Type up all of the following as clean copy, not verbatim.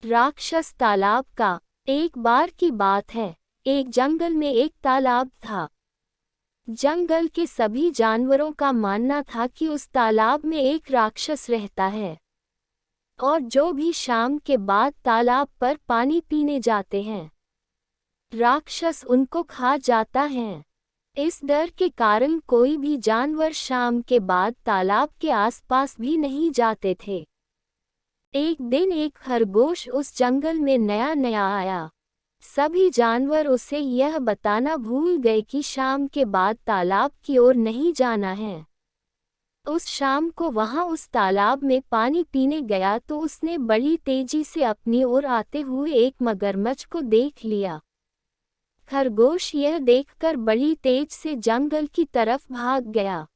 राक्षस तालाब का। एक बार की बात है, एक जंगल में एक तालाब था। जंगल के सभी जानवरों का मानना था कि उस तालाब में एक राक्षस रहता है और जो भी शाम के बाद तालाब पर पानी पीने जाते हैं, राक्षस उनको खा जाता है। इस डर के कारण कोई भी जानवर शाम के बाद तालाब के आसपास भी नहीं जाते थे। एक दिन एक खरगोश उस जंगल में नया नया आया। सभी जानवर उसे यह बताना भूल गए कि शाम के बाद तालाब की ओर नहीं जाना है। उस शाम को वहां उस तालाब में पानी पीने गया तो उसने बड़ी तेजी से अपनी ओर आते हुए एक मगरमच्छ को देख लिया। खरगोश यह देखकर बड़ी तेज से जंगल की तरफ भाग गया।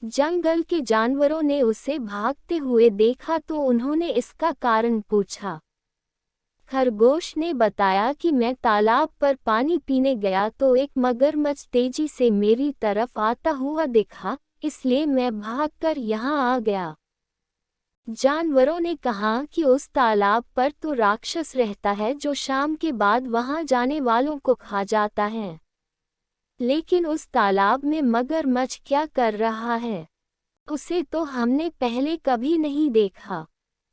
जंगल के जानवरों ने उसे भागते हुए देखा तो उन्होंने इसका कारण पूछा। खरगोश ने बताया कि मैं तालाब पर पानी पीने गया तो एक मगरमच्छ तेजी से मेरी तरफ आता हुआ दिखा, इसलिए मैं भागकर यहाँ आ गया। जानवरों ने कहा कि उस तालाब पर तो राक्षस रहता है जो शाम के बाद वहां जाने वालों को खा जाता है, लेकिन उस तालाब में मगरमच्छ क्या कर रहा है? उसे तो हमने पहले कभी नहीं देखा।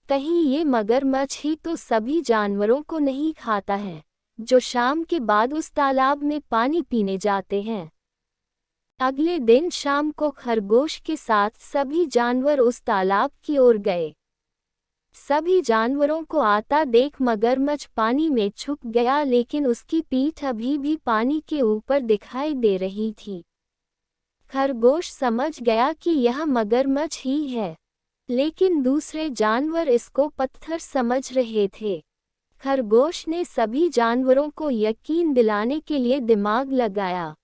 कहीं ये मगरमच्छ ही तो सभी जानवरों को नहीं खाता है जो शाम के बाद उस तालाब में पानी पीने जाते हैं। अगले दिन शाम को खरगोश के साथ सभी जानवर उस तालाब की ओर गए। सभी जानवरों को आता देख मगरमच्छ पानी में छुप गया, लेकिन उसकी पीठ अभी भी पानी के ऊपर दिखाई दे रही थी। खरगोश समझ गया कि यह मगरमच्छ ही है, लेकिन दूसरे जानवर इसको पत्थर समझ रहे थे। खरगोश ने सभी जानवरों को यकीन दिलाने के लिए दिमाग लगाया।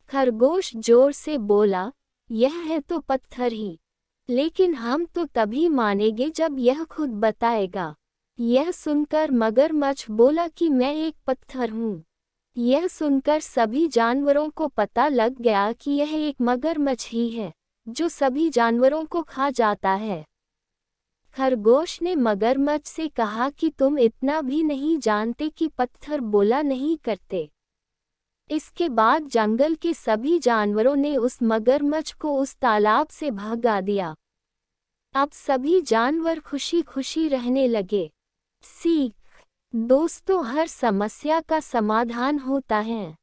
खरगोश जोर से बोला, यह है तो पत्थर ही, लेकिन हम तो तभी मानेंगे जब यह खुद बताएगा। यह सुनकर मगरमच्छ बोला कि मैं एक पत्थर हूँ। यह सुनकर सभी जानवरों को पता लग गया कि यह एक मगरमच्छ ही है जो सभी जानवरों को खा जाता है। खरगोश ने मगरमच्छ से कहा कि तुम इतना भी नहीं जानते कि पत्थर बोला नहीं करते। इसके बाद जंगल के सभी जानवरों ने उस मगरमच्छ को उस तालाब से भगा दिया। अब सभी जानवर खुशी खुशी रहने लगे। सीख: दोस्तों, हर समस्या का समाधान होता है,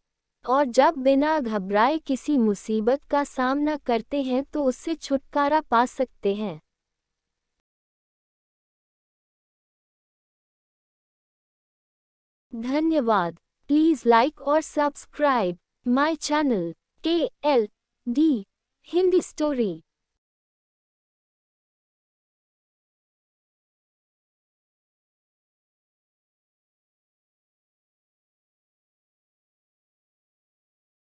और जब बिना घबराए किसी मुसीबत का सामना करते हैं तो उससे छुटकारा पा सकते हैं। धन्यवाद। प्लीज लाइक और subscribe my channel KLD Hindi story.